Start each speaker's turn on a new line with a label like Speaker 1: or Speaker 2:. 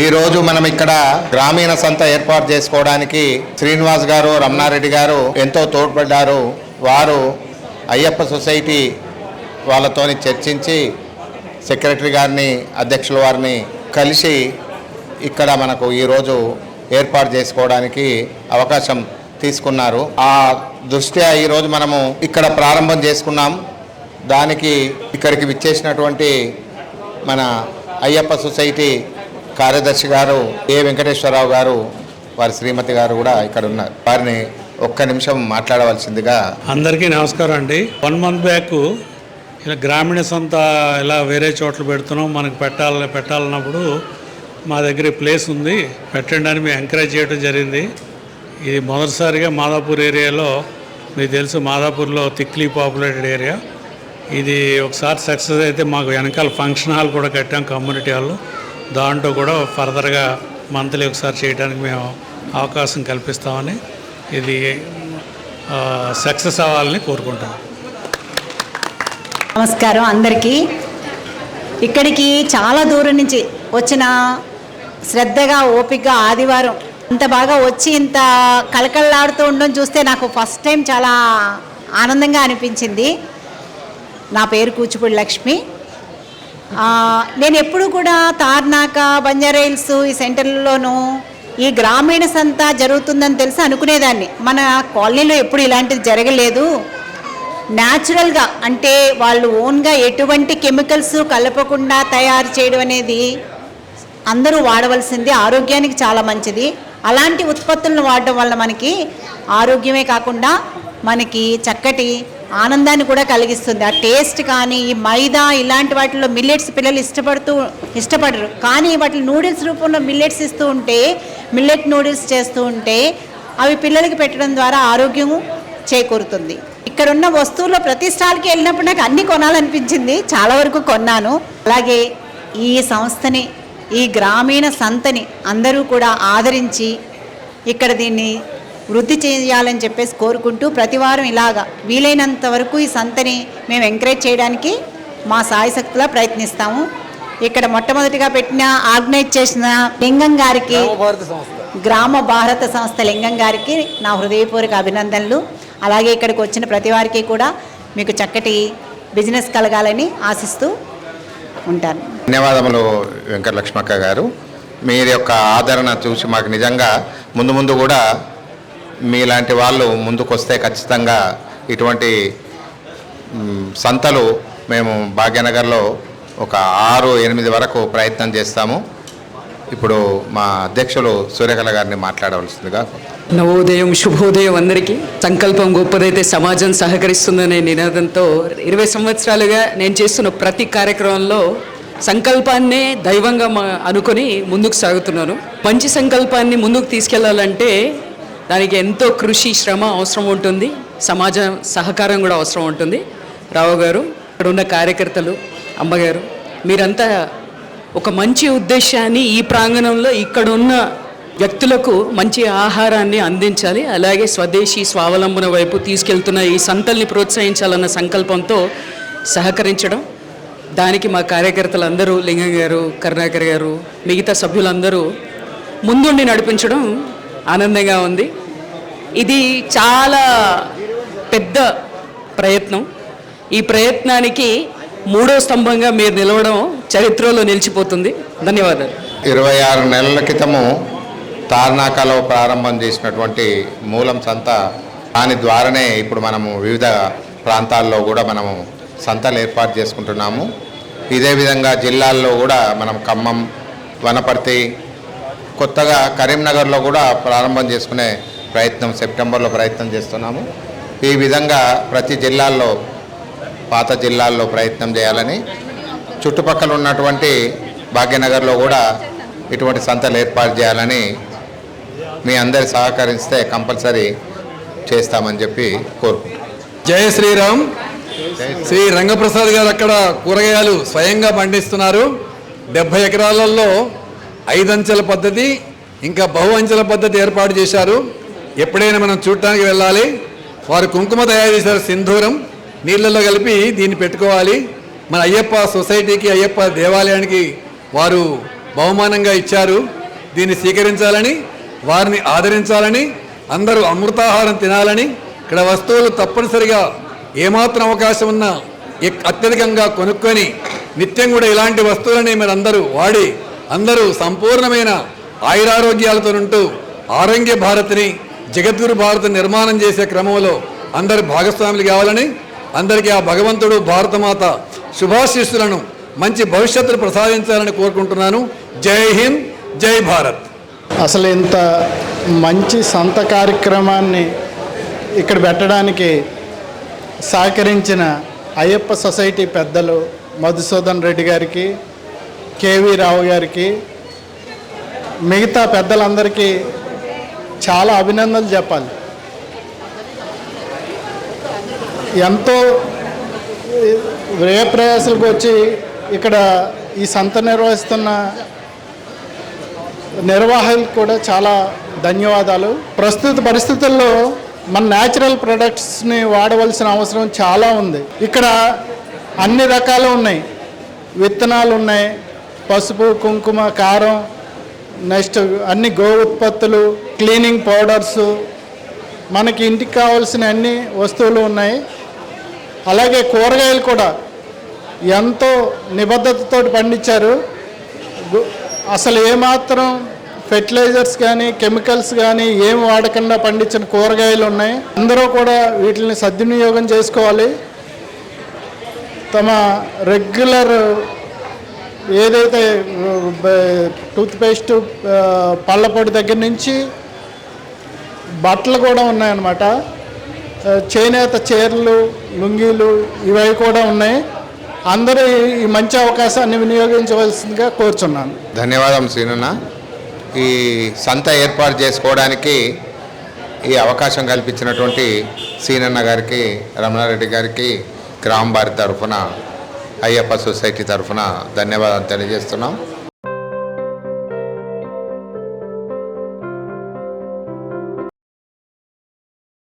Speaker 1: ఈరోజు మనం ఇక్కడ గ్రామీణ సంత ఏర్పాటు చేసుకోవడానికి శ్రీనివాస్ గారు, రమణారెడ్డి గారు ఎంతో తోడ్పడ్డారు. వారు అయ్యప్ప సొసైటీ వాళ్ళతోని చర్చించి సెక్రటరీ గారిని, అధ్యక్షుల వారిని కలిసి ఇక్కడ మనకు ఈరోజు ఏర్పాటు చేసుకోవడానికి అవకాశం తీసుకున్నారు. ఆ దృష్ట్యా ఈరోజు మనము ఇక్కడ ప్రారంభం చేసుకున్నాం. దానికి ఇక్కడికి విచ్చేసినటువంటి మన అయ్యప్ప సొసైటీ కార్యదర్శి గారు ఏ వెంకటేశ్వరరావు గారు, వారి శ్రీమతి గారు కూడా ఇక్కడ ఉన్నారు. వారిని ఒక్క నిమిషం మాట్లాడవలసిందిగా.
Speaker 2: అందరికీ నమస్కారం అండి. 1 month బ్యాక్ ఇలా గ్రామీణ సంత ఇలా వేరే చోట్ల పెడుతున్నాం, మనకు పెట్టాలన్నప్పుడు మా దగ్గర ప్లేస్ ఉంది, పెట్టండి అని మేము ఎంకరేజ్ చేయడం జరిగింది. ఇది మొదటిసారిగా మాదాపూర్ ఏరియాలో, మీకు తెలుసు మాదాపూర్లో థిక్లీ పాపులేటెడ్ ఏరియా. ఇది ఒకసారి సక్సెస్ అయితే మాకు వెనకాల ఫంక్షన్ హాల్ కూడా కట్టాం, కమ్యూనిటీ హాల్. దాంట్లో కూడా ఫర్దర్గా మంత్లీ ఒకసారి చేయడానికి మేము అవకాశం కల్పిస్తామని, ఇది సక్సెస్ అవ్వాలని కోరుకుంటాం.
Speaker 3: నమస్కారం అందరికీ. ఇక్కడికి చాలా దూరం నుంచి వచ్చిన శ్రద్ధగా, ఓపికగా ఆదివారం ఇంత బాగా వచ్చి ఇంత కలకలలాడుతూ ఉండడం చూస్తే నాకు ఫస్ట్ టైం చాలా ఆనందంగా అనిపించింది. నా పేరు కూచిపూడి లక్ష్మి. నేను ఎప్పుడు కూడా తార్నాక, బంజారాహిల్స్ ఈ సెంటర్లలోనూ ఈ గ్రామీణ సంత జరుగుతుందని తెలిసి అనుకునేదాన్ని. మన కాలనీలో ఎప్పుడు ఇలాంటిది జరగలేదు. న్యాచురల్గా అంటే వాళ్ళు ఓన్గా ఎటువంటి కెమికల్స్ కలపకుండా తయారు చేయడం అనేది అందరూ వాడవలసింది, ఆరోగ్యానికి చాలా మంచిది. అలాంటి ఉత్పత్తులను వాడడం వల్ల మనకి ఆరోగ్యమే కాకుండా మనకి చక్కటి ఆనందాన్ని కూడా కలిగిస్తుంది. ఆ టేస్ట్ కానీ, ఈ మైదా ఇలాంటి వాటిలో మిల్లెట్స్ పిల్లలు ఇష్టపడరు, కానీ వాటి నూడిల్స్ రూపంలో మిల్లెట్స్ ఇస్తూ ఉంటే, మిల్లెట్ నూడిల్స్ చేస్తూ ఉంటే అవి పిల్లలకి పెట్టడం ద్వారా ఆరోగ్యము చేకూరుతుంది. ఇక్కడ ఉన్న వస్తువుల్లో ప్రతి స్టాల్కి వెళ్ళినప్పుడు నాకు అన్నీ కొనాలనిపించింది, చాలా వరకు కొన్నాను. అలాగే ఈ సంస్థని, ఈ గ్రామీణ సంతని అందరూ కూడా ఆదరించి ఇక్కడ దీన్ని వృద్ధి చేయాలని చెప్పేసి కోరుకుంటూ, ప్రతివారం ఇలాగా వీలైనంత వరకు ఈ సంతని మేము ఎంకరేజ్ చేయడానికి మా సాయశక్తిలా ప్రయత్నిస్తాము. ఇక్కడ మొట్టమొదటిగా ఆర్గనైజ్ చేసిన లింగం గారికి, గ్రామ భారత సంస్థ లింగం గారికి నా హృదయపూర్వక అభినందనలు. అలాగే ఇక్కడికి వచ్చిన ప్రతి వారికి కూడా మీకు చక్కటి బిజినెస్ కలగాలని ఆశిస్తూ ఉంటాను.
Speaker 1: ధన్యవాదములు వెంకటలక్ష్మక్క గారు. మీరు యొక్క ఆదరణ చూసి మాకు నిజంగా ముందు కూడా మీలాంటి వాళ్ళు ముందుకొస్తే ఖచ్చితంగా ఇటువంటి సంతలు మేము భాగ్యనగర్లో ఒక 6-8 వరకు ప్రయత్నం చేస్తాము. ఇప్పుడు మా అధ్యక్షులు సూర్యకళ గారిని మాట్లాడవలసిందిగా.
Speaker 4: నవోదయం, శుభోదయం అందరికీ. సంకల్పం గొప్పదైతే సమాజం సహకరిస్తుందనే నినాదంతో 20 సంవత్సరాలుగా నేను చేస్తున్న ప్రతి కార్యక్రమంలో సంకల్పాన్నే దైవంగా అనుకొని ముందుకు సాగుతున్నాను. మంచి సంకల్పాన్ని ముందుకు తీసుకెళ్లాలంటే దానికి ఎంతో కృషి, శ్రమ అవసరం ఉంటుంది, సమాజం సహకారం కూడా అవసరం ఉంటుంది. రావు గారు, ఇక్కడ ఉన్న కార్యకర్తలు, అమ్మగారు, మీరంతా ఒక మంచి ఉద్దేశాన్ని ఈ ప్రాంగణంలో ఇక్కడున్న వ్యక్తులకు మంచి ఆహారాన్ని అందించాలి, అలాగే స్వదేశీ స్వావలంబన వైపు తీసుకెళ్తున్న ఈ సంతల్ని ప్రోత్సహించాలన్న సంకల్పంతో సహకరించడం, దానికి మా కార్యకర్తలందరూ, లింగం గారు, కరుణాకర్ గారు, మిగతా సభ్యులందరూ ముందుండి నడిపించడం ఆనందంగా ఉంది. ఇది చాలా పెద్ద ప్రయత్నం. ఈ ప్రయత్నానికి 3వ స్తంభంగా మీరు నిలవడం చరిత్రలో నిలిచిపోతుంది. ధన్యవాదాలు.
Speaker 1: 26 నెలల క్రితము తార్నాకలో ప్రారంభం చేసినటువంటి మూలం సంత, దాని ద్వారానే ఇప్పుడు మనము వివిధ ప్రాంతాల్లో కూడా మనము సంతలు ఏర్పాటు చేసుకుంటున్నాము. ఇదే విధంగా జిల్లాల్లో కూడా మనం ఖమ్మం, వనపర్తి, కొత్తగా కరీంనగర్లో కూడా ప్రారంభం చేసుకునే ప్రయత్నం సెప్టెంబర్లో ప్రయత్నం చేస్తున్నాము. ఈ విధంగా ప్రతి జిల్లాల్లో, పాత జిల్లాల్లో ప్రయత్నం చేయాలని, చుట్టుపక్కల ఉన్నటువంటి భాగ్యనగర్లో కూడా ఇటువంటి సంతలు ఏర్పాటు చేయాలని మీ అందరి సహకరిస్తే కంపల్సరీ చేస్తామని చెప్పి కోరుకుంటున్నాం.
Speaker 5: జయ శ్రీరామ్. శ్రీ రంగప్రసాద్ గారు అక్కడ కూరగాయలు స్వయంగా పండిస్తున్నారు. 70 ఎకరాలలో 5 అంచెల పద్ధతి, ఇంకా బహు అంచెల పద్ధతి ఏర్పాటు చేశారు. ఎప్పుడైనా మనం చూడటానికి వెళ్ళాలి. వారు కుంకుమ తయారు చేశారు, సింధూరం నీళ్ళల్లో కలిపి దీన్ని పెట్టుకోవాలి. మన అయ్యప్ప సొసైటీకి, అయ్యప్ప దేవాలయానికి వారు బహుమానంగా ఇచ్చారు. దీన్ని స్వీకరించాలని, వారిని ఆదరించాలని, అందరూ అమృతాహారం తినాలని, ఇక్కడ వస్తువులు తప్పనిసరిగా ఏమాత్రం అవకాశం ఉన్నా అత్యధికంగా కొనుక్కొని నిత్యం కూడా ఇలాంటి వస్తువులని మీరు అందరూ వాడి అందరూ సంపూర్ణమైన ఆయురారోగ్యాలతో ఉంటూ ఆరోగ్య భారత్ని, జగద్గురు భారత్ నిర్మాణం చేసే క్రమంలో అందరు భాగస్వాములు కావాలని, అందరికీ ఆ భగవంతుడు భారతమాత శుభాశీస్సులను, మంచి భవిష్యత్తును ప్రసాదించాలని కోరుకుంటున్నాను. జై హింద్, జై భారత్.
Speaker 6: అసలు ఇంత మంచి సంత కార్యక్రమాన్ని ఇక్కడ పెట్టడానికి సహకరించిన అయ్యప్ప సొసైటీ పెద్దలు మధుసూదన్ రెడ్డి గారికి, కేవీ రావు గారికి, మిగతా పెద్దలందరికీ చాలా అభినందనలు చెప్పాలి. ఎంతో వ్యయప్రయాసాలకు వచ్చి ఇక్కడ ఈ సంత నిర్వహిస్తున్న నిర్వాహకులకు కూడా చాలా ధన్యవాదాలు. ప్రస్తుత పరిస్థితుల్లో మన న్యాచురల్ ప్రొడక్ట్స్ని వాడవలసిన అవసరం చాలా ఉంది. ఇక్కడ అన్ని రకాలు ఉన్నాయి, విత్తనాలు ఉన్నాయి, పసుపు, కుంకుమ, కారం, నెక్స్ట్ అన్ని గో ఉత్పత్తులు, క్లీనింగ్ పౌడర్సు, మనకి ఇంటికి కావాల్సిన అన్ని వస్తువులు ఉన్నాయి. అలాగే కూరగాయలు కూడా ఎంతో నిబద్ధతతో పండించారు. అసలు ఏమాత్రం ఫెర్టిలైజర్స్ కానీ కెమికల్స్ కానీ ఏం వాడకుండా పండించిన కూరగాయలు ఉన్నాయి. అందరూ కూడా వీటిని సద్వినియోగం చేసుకోవాలి. తమ రెగ్యులర్ ఏదైతే టూత్పేస్ట్, పళ్ళపొడి దగ్గర నుంచి బట్టలు కూడా ఉన్నాయన్నమాట. చేనేత చీరలు, లుంగీలు ఇవి కూడా ఉన్నాయి. అందరూ ఈ మంచి అవకాశాన్ని వినియోగించవలసిందిగా కోరుచున్నాను.
Speaker 1: ధన్యవాదం శ్రీనన్న. ఈ సంత ఏర్పాటు చేసుకోవడానికి ఈ అవకాశం కల్పించినటువంటి శ్రీనన్న గారికి, రమణారెడ్డి గారికి గ్రామ భారతి తరఫున, అయ్యప్ప సొసైటీ తరఫున ధన్యవాదాలు తెలియజేస్తున్నాం.